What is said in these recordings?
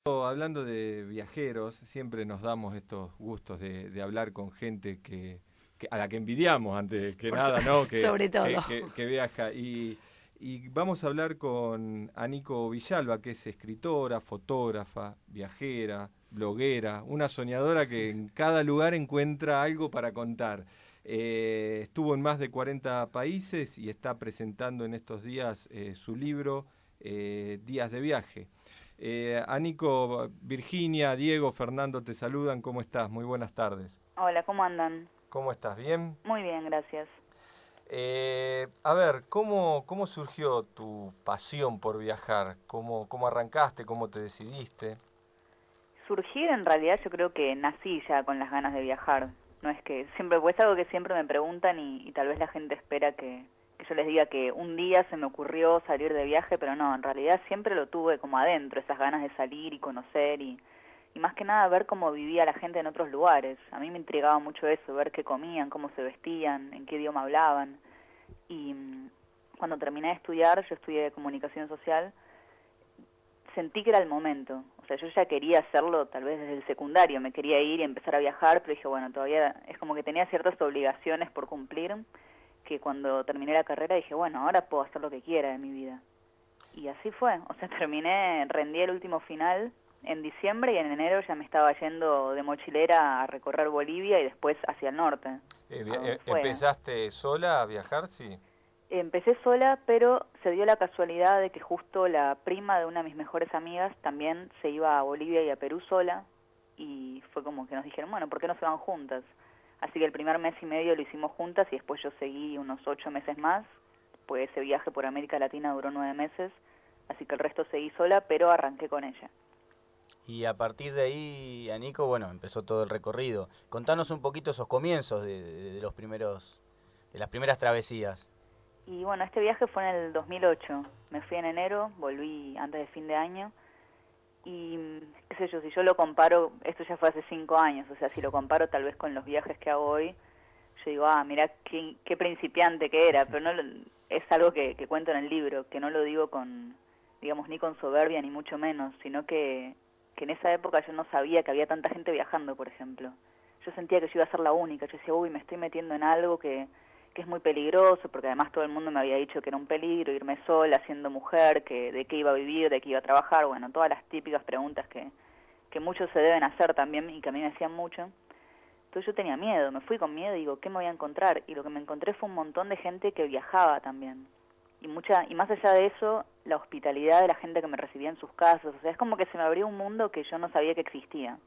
Hablando de viajeros, siempre nos damos estos gustos de hablar con gente a la que envidiamos antes que Por nada, ¿no? sobre todo. Que viaja. Y vamos a hablar con Anico Villalba, que es escritora, fotógrafa, viajera, bloguera, una soñadora que en cada lugar encuentra algo para contar. Estuvo en más de 40 países y está presentando en estos días su libro Días de Viaje. Anico, Virginia, Diego, Fernando te saludan. ¿Cómo estás? Muy buenas tardes. Hola, ¿cómo andan? ¿Cómo estás? ¿Bien? Muy bien, gracias. A ver, ¿cómo surgió tu pasión por viajar? ¿Cómo arrancaste? ¿Cómo te decidiste? Surgir en realidad yo creo que nací ya con las ganas de viajar. No es que siempre, pues es algo que siempre me preguntan y tal vez la gente espera que yo les diga que un día se me ocurrió salir de viaje, pero no, en realidad siempre lo tuve como adentro, esas ganas de salir y conocer y más que nada ver cómo vivía la gente en otros lugares. A mí me intrigaba mucho eso, ver qué comían, cómo se vestían, en qué idioma hablaban. Y cuando terminé de estudiar, yo estudié comunicación social, sentí que era el momento. O sea, yo ya quería hacerlo tal vez desde el secundario, me quería ir y empezar a viajar, pero dije, bueno, todavía es como que tenía ciertas obligaciones por cumplir, que cuando terminé la carrera dije, bueno, ahora puedo hacer lo que quiera de mi vida. Y así fue, o sea, rendí el último final en diciembre y en enero ya me estaba yendo de mochilera a recorrer Bolivia y después hacia el norte. ¿A dónde fue? ¿Empezaste sola a viajar? Sí. Empecé sola, pero se dio la casualidad de que justo la prima de una de mis mejores amigas también se iba a Bolivia y a Perú sola, y fue como que nos dijeron, bueno, ¿por qué no se van juntas? Así que el primer mes y medio lo hicimos juntas y después yo seguí unos 8 meses más, pues ese viaje por América Latina duró 9 meses, así que el resto seguí sola, pero arranqué con ella. Y a partir de ahí, Anico, bueno, empezó todo el recorrido. Contanos un poquito esos comienzos de los primeros, de las primeras travesías. Y bueno, este viaje fue en el 2008, me fui en enero, volví antes de fin de año, y qué sé yo, si yo lo comparo, esto ya fue hace 5 años, o sea, si lo comparo tal vez con los viajes que hago hoy, yo digo, mirá qué principiante que era, pero no es algo que cuento en el libro, que no lo digo con, digamos, ni con soberbia ni mucho menos, sino que en esa época yo no sabía que había tanta gente viajando, por ejemplo. Yo sentía que yo iba a ser la única, yo decía, uy, me estoy metiendo en algo que es muy peligroso, porque además todo el mundo me había dicho que era un peligro, irme sola, siendo mujer, que de qué iba a vivir, de qué iba a trabajar, bueno, todas las típicas preguntas que muchos se deben hacer también y que a mí me hacían mucho. Entonces yo tenía miedo, me fui con miedo y digo, ¿qué me voy a encontrar? Y lo que me encontré fue un montón de gente que viajaba también. Y más allá de eso, la hospitalidad de la gente que me recibía en sus casas, o sea, es como que se me abrió un mundo que yo no sabía que existía.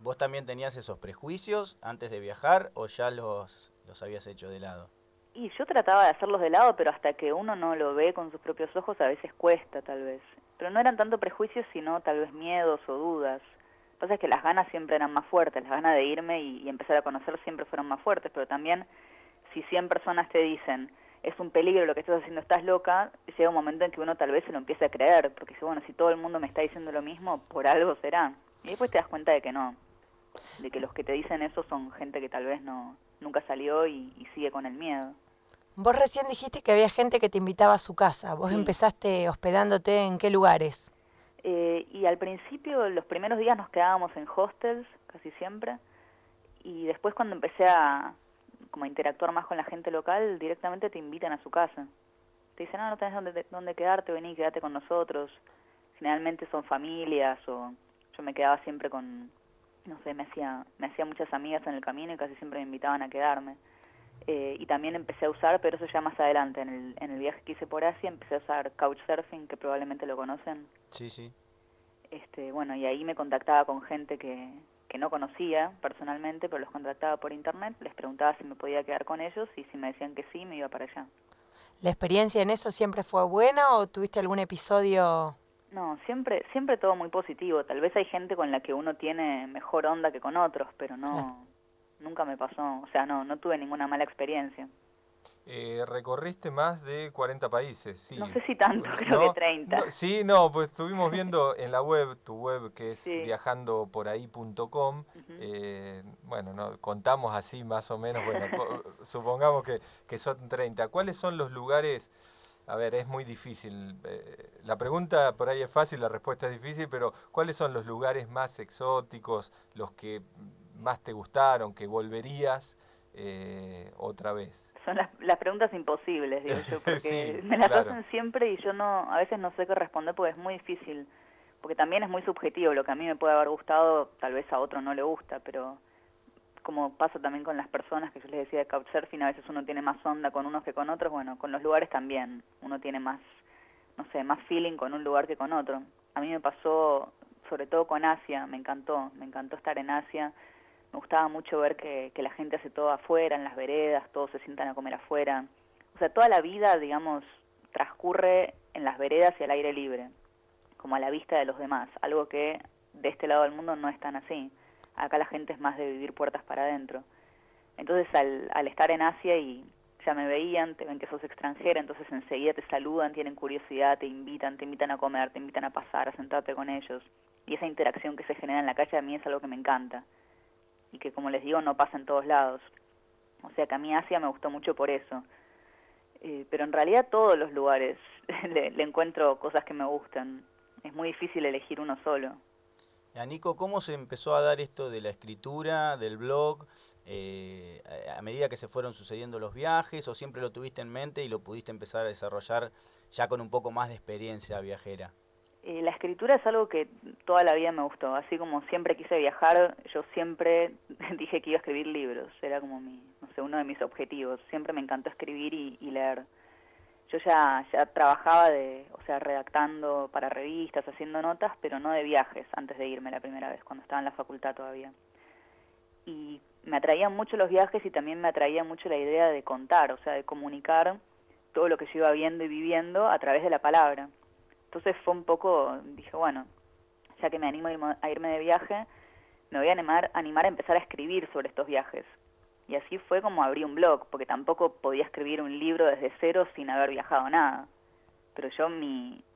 ¿Vos también tenías esos prejuicios antes de viajar o ya los habías hecho de lado? Y yo trataba de hacerlos de lado, pero hasta que uno no lo ve con sus propios ojos a veces cuesta tal vez. Pero no eran tanto prejuicios, sino tal vez miedos o dudas. Lo que pasa es que las ganas siempre eran más fuertes, las ganas de irme y empezar a conocer siempre fueron más fuertes, pero también si 100 personas te dicen es un peligro lo que estás haciendo, estás loca, llega un momento en que uno tal vez se lo empiece a creer, porque dice, bueno, si todo el mundo me está diciendo lo mismo, por algo será. Y después te das cuenta de que no, de que los que te dicen eso son gente que tal vez nunca salió y sigue con el miedo. Vos recién dijiste que había gente que te invitaba a su casa. ¿Vos Sí. empezaste hospedándote en qué lugares? Y al principio, los primeros días nos quedábamos en hostels, casi siempre, y después cuando empecé como a interactuar más con la gente local, directamente te invitan a su casa. Te dicen, no tenés dónde quedarte, vení, quédate con nosotros. Generalmente son familias, o yo me quedaba siempre con, no sé, me hacía muchas amigas en el camino y casi siempre me invitaban a quedarme. Y también empecé a usar, pero eso ya más adelante, en el viaje que hice por Asia, empecé a usar Couchsurfing, que probablemente lo conocen. Sí, sí. Bueno, y ahí me contactaba con gente que no conocía personalmente, pero los contactaba por internet, les preguntaba si me podía quedar con ellos y si me decían que sí, me iba para allá. ¿La experiencia en eso siempre fue buena o tuviste algún episodio? No, siempre todo muy positivo. Tal vez hay gente con la que uno tiene mejor onda que con otros, pero no, nunca me pasó, o sea, no tuve ninguna mala experiencia. Recorriste más de 40 países, sí. No sé si tanto, creo que 30. Sí, no, pues estuvimos viendo en la web, tu web que es Sí. viajandoporahí.com, Uh-huh. bueno, no, contamos así más o menos, bueno, supongamos que son 30. ¿Cuáles son los lugares A ver, es muy difícil. La pregunta por ahí es fácil, la respuesta es difícil, pero ¿cuáles son los lugares más exóticos, los que más te gustaron, que volverías otra vez? Son las preguntas imposibles, digo yo, porque Sí, me las claro. hacen siempre y yo a veces no sé qué responder porque es muy difícil, porque también es muy subjetivo, lo que a mí me puede haber gustado, tal vez a otro no le gusta, pero como pasa también con las personas que yo les decía de Couchsurfing, a veces uno tiene más onda con unos que con otros, bueno, con los lugares también, uno tiene más, no sé, más feeling con un lugar que con otro. A mí me pasó, sobre todo con Asia, me encantó estar en Asia. Me gustaba mucho ver que la gente hace todo afuera, en las veredas, todos se sientan a comer afuera. O sea, toda la vida, digamos, transcurre en las veredas y al aire libre, como a la vista de los demás, algo que de este lado del mundo no es tan así. Acá la gente es más de vivir puertas para adentro. Entonces, al estar en Asia y ya me veían, te ven que sos extranjera, entonces enseguida te saludan, tienen curiosidad, te invitan a comer, te invitan a pasar, a sentarte con ellos. Y esa interacción que se genera en la calle a mí es algo que me encanta. Y que, como les digo, no pasa en todos lados. O sea que a mí Asia me gustó mucho por eso. Pero en realidad todos los lugares le encuentro cosas que me gustan. Es muy difícil elegir uno solo. Nico, ¿cómo se empezó a dar esto de la escritura, del blog, a medida que se fueron sucediendo los viajes, o siempre lo tuviste en mente y lo pudiste empezar a desarrollar ya con un poco más de experiencia viajera? La escritura es algo que toda la vida me gustó. Así como siempre quise viajar, yo siempre dije que iba a escribir libros. Era como uno de mis objetivos. Siempre me encantó escribir y leer. Yo ya trabajaba redactando para revistas, haciendo notas, pero no de viajes antes de irme la primera vez, cuando estaba en la facultad todavía. Y me atraían mucho los viajes y también me atraía mucho la idea de contar, o sea, de comunicar todo lo que yo iba viendo y viviendo a través de la palabra. Entonces fue un poco, dije, bueno, ya que me animo a irme de viaje, me voy a animar a empezar a escribir sobre estos viajes. Y así fue como abrí un blog, porque tampoco podía escribir un libro desde cero sin haber viajado nada. Pero yo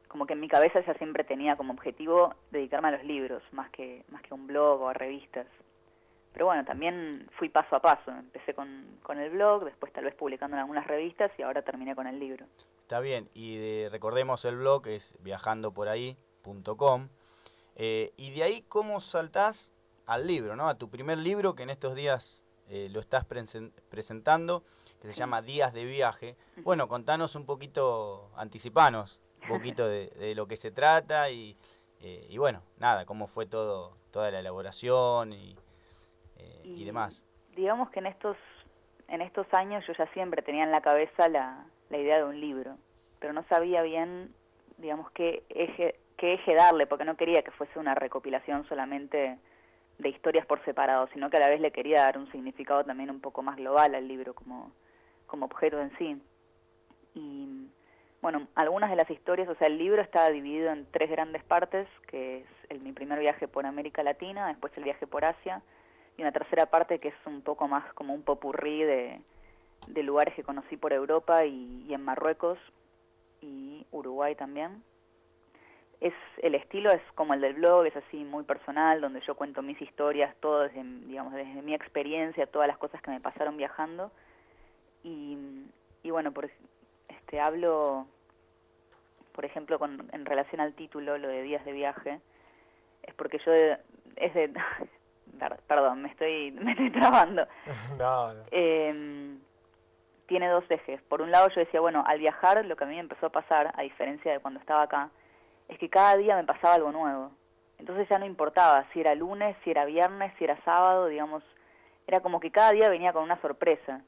como que en mi cabeza ya siempre tenía como objetivo dedicarme a los libros, más que un blog o a revistas. Pero bueno, también fui paso a paso. Empecé con el blog, después tal vez publicando en algunas revistas y ahora terminé con el libro. Está bien, y recordemos el blog es viajandoporahí.com. Y de ahí, ¿cómo saltás al libro, ¿no? A tu primer libro, que en estos días lo estás presentando, que se llama Días de Viaje. Bueno, contanos un poquito, anticipanos un poquito de lo que se trata y bueno, nada, cómo fue toda la elaboración y demás. Digamos que en estos años yo ya siempre tenía en la cabeza la idea de un libro, pero no sabía bien, digamos, qué eje darle, porque no quería que fuese una recopilación solamente de historias por separado, sino que a la vez le quería dar un significado también un poco más global al libro como objeto en sí. Y bueno, algunas de las historias, o sea, el libro está dividido en 3 grandes partes, que es mi primer viaje por América Latina, después el viaje por Asia, y una tercera parte que es un poco más como un popurrí de lugares que conocí por Europa y en Marruecos y Uruguay también. El estilo es como el del blog, es así muy personal, donde yo cuento mis historias, todo desde mi experiencia, todas las cosas que me pasaron viajando. Y bueno, hablo, por ejemplo, en relación al título, lo de Días de Viaje, es porque yo perdón, me estoy trabando. No. Tiene 2 ejes. Por un lado yo decía, bueno, al viajar lo que a mí me empezó a pasar, a diferencia de cuando estaba acá, es que cada día me pasaba algo nuevo. Entonces ya no importaba si era lunes, si era viernes, si era sábado, digamos, era como que cada día venía con una sorpresa.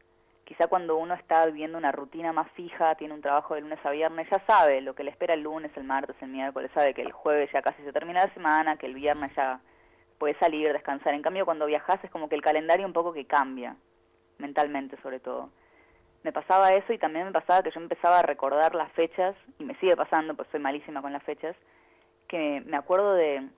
Quizá cuando uno está viviendo una rutina más fija, tiene un trabajo de lunes a viernes, ya sabe lo que le espera el lunes, el martes, el miércoles, sabe que el jueves ya casi se termina la semana, que el viernes ya puede salir, descansar. En cambio, cuando viajas es como que el calendario un poco que cambia, mentalmente sobre todo. Me pasaba eso y también me pasaba que yo empezaba a recordar las fechas, y me sigue pasando, pues soy malísima con las fechas, que me acuerdo de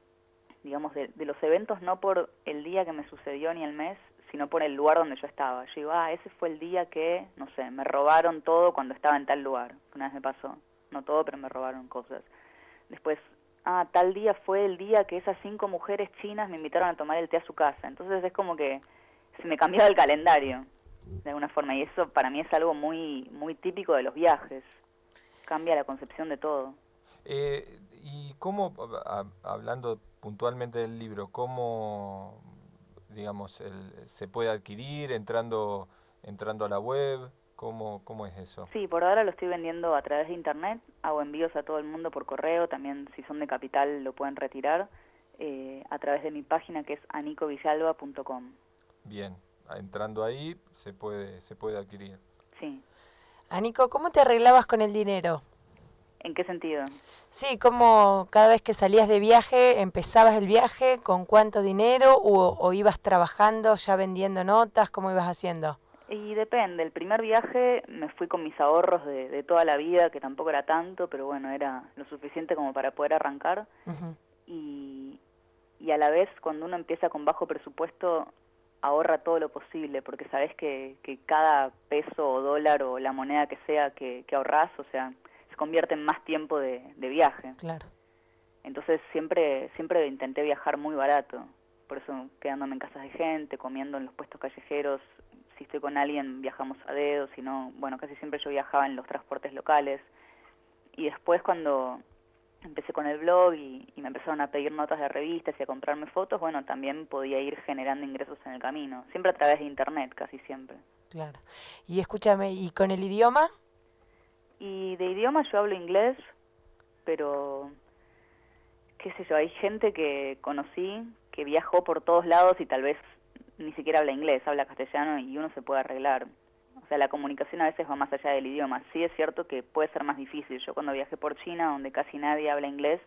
los eventos no por el día que me sucedió ni el mes, sino por el lugar donde yo estaba. Yo digo, ese fue el día que, no sé, me robaron todo cuando estaba en tal lugar. Una vez me pasó, no todo, pero me robaron cosas. Después, tal día fue el día que esas 5 mujeres chinas me invitaron a tomar el té a su casa. Entonces es como que se me cambiaba el calendario, de alguna forma, y eso para mí es algo muy, muy típico de los viajes. cambia la concepción de todo. ¿Y cómo, hablando puntualmente del libro, cómo, digamos, se puede adquirir entrando a la web? ¿Cómo es eso? Sí, por ahora lo estoy vendiendo a través de internet, hago envíos a todo el mundo por correo, también si son de capital lo pueden retirar, a través de mi página que es anicovillalba.com. Bien, entrando ahí se puede adquirir. Sí. Anico, ¿cómo te arreglabas con el dinero? ¿En qué sentido? Sí, ¿cómo cada vez que salías de viaje, empezabas el viaje, con cuánto dinero o ibas trabajando, ya vendiendo notas, cómo ibas haciendo? Y depende, el primer viaje me fui con mis ahorros de toda la vida, que tampoco era tanto, pero bueno, era lo suficiente como para poder arrancar. Ujú. Y a la vez, cuando uno empieza con bajo presupuesto, ahorra todo lo posible, porque sabes que cada peso o dólar o la moneda que sea que ahorrás, o sea, se convierte en más tiempo de viaje. Claro. Entonces siempre intenté viajar muy barato, por eso quedándome en casas de gente, comiendo en los puestos callejeros. Si estoy con alguien viajamos a dedo, si no, bueno, casi siempre yo viajaba en los transportes locales. Y después cuando empecé con el blog y me empezaron a pedir notas de revistas y a comprarme fotos, bueno, también podía ir generando ingresos en el camino, siempre a través de internet, casi siempre. Claro. Y escúchame, ¿y con el idioma? Y de idioma yo hablo inglés, pero qué sé yo, hay gente que conocí que viajó por todos lados y tal vez ni siquiera habla inglés, habla castellano y uno se puede arreglar. O sea, la comunicación a veces va más allá del idioma. Sí es cierto que puede ser más difícil. Yo cuando viajé por China, donde casi nadie habla inglés,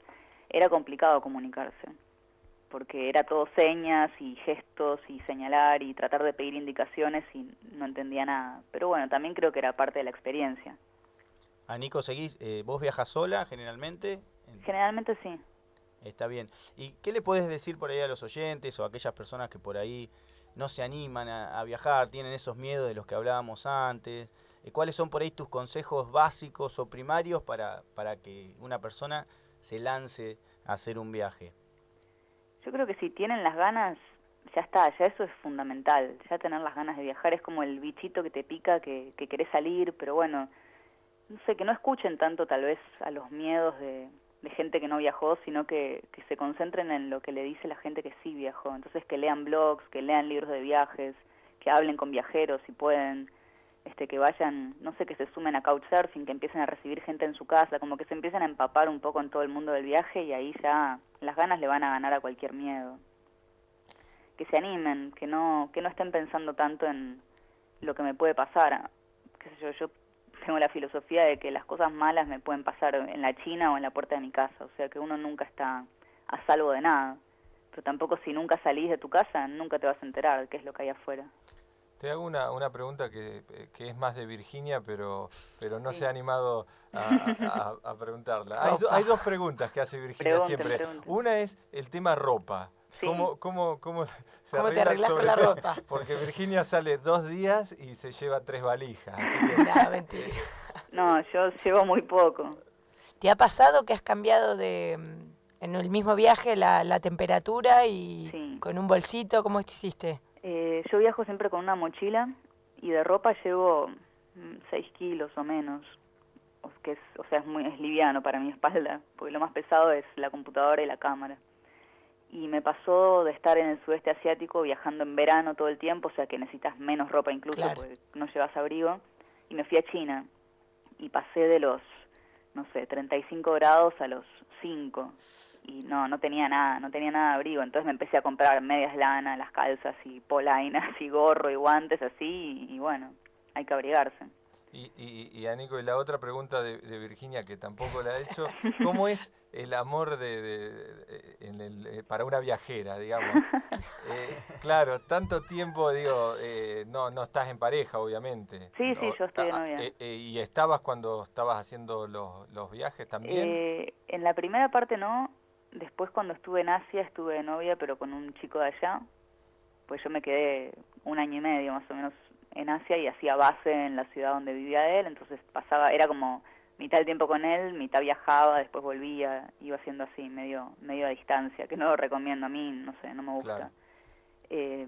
era complicado comunicarse, porque era todo señas y gestos y señalar y tratar de pedir indicaciones y no entendía nada. Pero bueno, también creo que era parte de la experiencia. Nico, seguís, ¿vos viajas sola generalmente? Generalmente sí. Está bien. ¿Y qué le podés decir por ahí a los oyentes o a aquellas personas que por ahí no se animan a viajar, tienen esos miedos de los que hablábamos antes? ¿Cuáles son por ahí tus consejos básicos o primarios para que una persona se lance a hacer un viaje? Yo creo que si tienen las ganas, ya está, ya eso es fundamental. Ya tener las ganas de viajar es como el bichito que te pica, que querés salir, pero bueno, no sé, que no escuchen tanto tal vez a los miedos de gente que no viajó, sino que se concentren en lo que le dice la gente que sí viajó. Entonces que lean blogs, que lean libros de viajes, que hablen con viajeros si pueden, que vayan, no sé, que se sumen a Couchsurfing, que empiecen a recibir gente en su casa, como que se empiecen a empapar un poco en todo el mundo del viaje y ahí ya las ganas le van a ganar a cualquier miedo. Que se animen, que no estén pensando tanto en lo que me puede pasar. Qué sé yo tengo la filosofía de que las cosas malas me pueden pasar en la China o en la puerta de mi casa, o sea que uno nunca está a salvo de nada, pero tampoco si nunca salís de tu casa, nunca te vas a enterar de qué es lo que hay afuera. Te hago una pregunta que es más de Virginia, pero no Sí. se ha animado a preguntarla. Hay dos preguntas que hace Virginia siempre. Pregunten. Una es el tema ropa. Sí. ¿Cómo se ¿Cómo te arregla arreglas sobre con la todo? ropa? Porque Virginia sale 2 días y se lleva 3 valijas. Así que, No, mentira. No, yo llevo muy poco. ¿Te ha pasado que has cambiado en el mismo viaje la temperatura y Sí. con un bolsito? ¿Cómo hiciste? Yo viajo siempre con una mochila y de ropa llevo 6 kilos o menos, o sea, es liviano para mi espalda, porque lo más pesado es la computadora y la cámara. Y me pasó de estar en el sudeste asiático viajando en verano todo el tiempo, o sea que necesitas menos ropa incluso, Claro. porque no llevas abrigo, y me fui a China y pasé de los, no sé, 35 grados a los 5 y no tenía nada de abrigo, entonces me empecé a comprar medias lana, las calzas y polainas y gorro y guantes así y bueno, hay que abrigarse. y a Nico, y la otra pregunta de Virginia, que tampoco la he hecho, ¿cómo es el amor para una viajera, digamos? Claro, tanto tiempo, digo, no estás en pareja, obviamente. Sí, No, yo estoy de novia. ¿Y estabas cuando estabas haciendo los viajes también? En la primera parte no, después cuando estuve en Asia estuve de novia, pero con un chico de allá, pues yo me quedé 1 año y medio más o menos en Asia y hacía base en la ciudad donde vivía él, entonces era como mitad del tiempo con él, mitad viajaba, después volvía, iba haciendo así, medio a distancia, que no lo recomiendo a mí, no sé, no me gusta. Claro.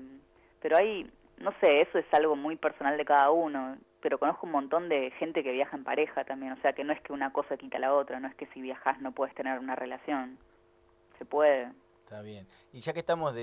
Pero ahí, no sé, eso es algo muy personal de cada uno. pero conozco un montón de gente que viaja en pareja también, o sea que no es que una cosa quita la otra, no es que si viajas no puedes tener una relación, se puede. Está bien. Y ya que estamos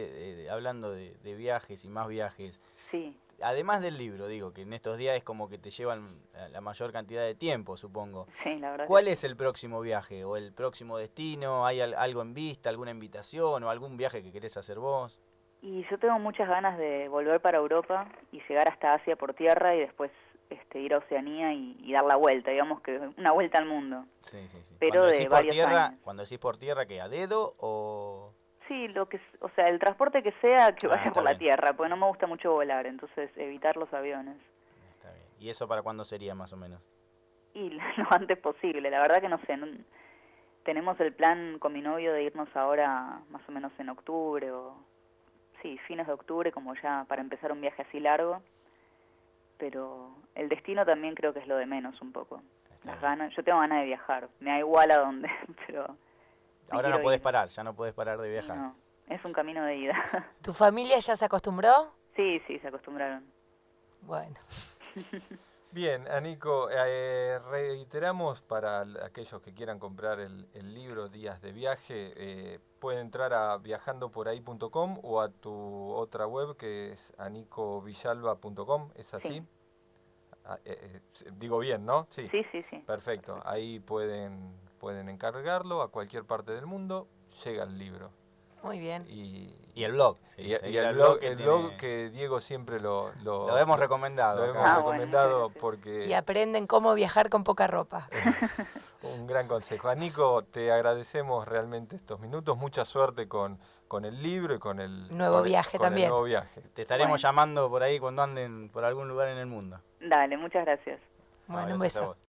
hablando de viajes y más viajes, Sí. además del libro, digo, que en estos días es como que te llevan la mayor cantidad de tiempo, supongo. Sí, la verdad. ¿Cuál es el próximo viaje o el próximo destino? ¿Hay algo en vista, alguna invitación o algún viaje que querés hacer vos? Y yo tengo muchas ganas de volver para Europa y llegar hasta Asia por tierra y después ir a Oceanía y dar la vuelta, digamos que una vuelta al mundo. Sí, sí, sí. Pero de varios años. Cuando decís por tierra, ¿qué? ¿A dedo o...? Sí, o sea, el transporte que sea que vaya está por la bien. tierra, porque no me gusta mucho volar, entonces evitar los aviones. Está bien. ¿Y eso para cuándo sería más o menos? Y lo antes posible, la verdad que no sé, tenemos el plan con mi novio de irnos ahora más o menos en octubre sí, fines de octubre, como ya para empezar un viaje así largo, pero el destino también creo que es lo de menos un poco. Las ganas, yo tengo ganas de viajar, me da igual a dónde, pero... Ahora no podés parar, ya no podés parar de viajar. No, es un camino de ida. ¿Tu familia ya se acostumbró? Sí, se acostumbraron. Bueno. Bien, Anico, reiteramos para aquellos que quieran comprar el libro Días de Viaje, pueden entrar a viajandoporahí.com o a tu otra web que es anicovillalba.com, ¿es así? Sí. Digo bien, ¿no? Sí. Perfecto, ahí pueden encargarlo a cualquier parte del mundo, llega el libro. Muy bien. Y el blog. Y el blog que Diego siempre lo hemos recomendado. Lo hemos recomendado bueno. porque... Y aprenden cómo viajar con poca ropa. Un gran consejo. Nico, te agradecemos realmente estos minutos. Mucha suerte con el libro y con el nuevo viaje también. El nuevo viaje. Te estaremos llamando por ahí cuando anden por algún lugar en el mundo. Dale, muchas gracias. Bueno, un Gracias a beso. vos.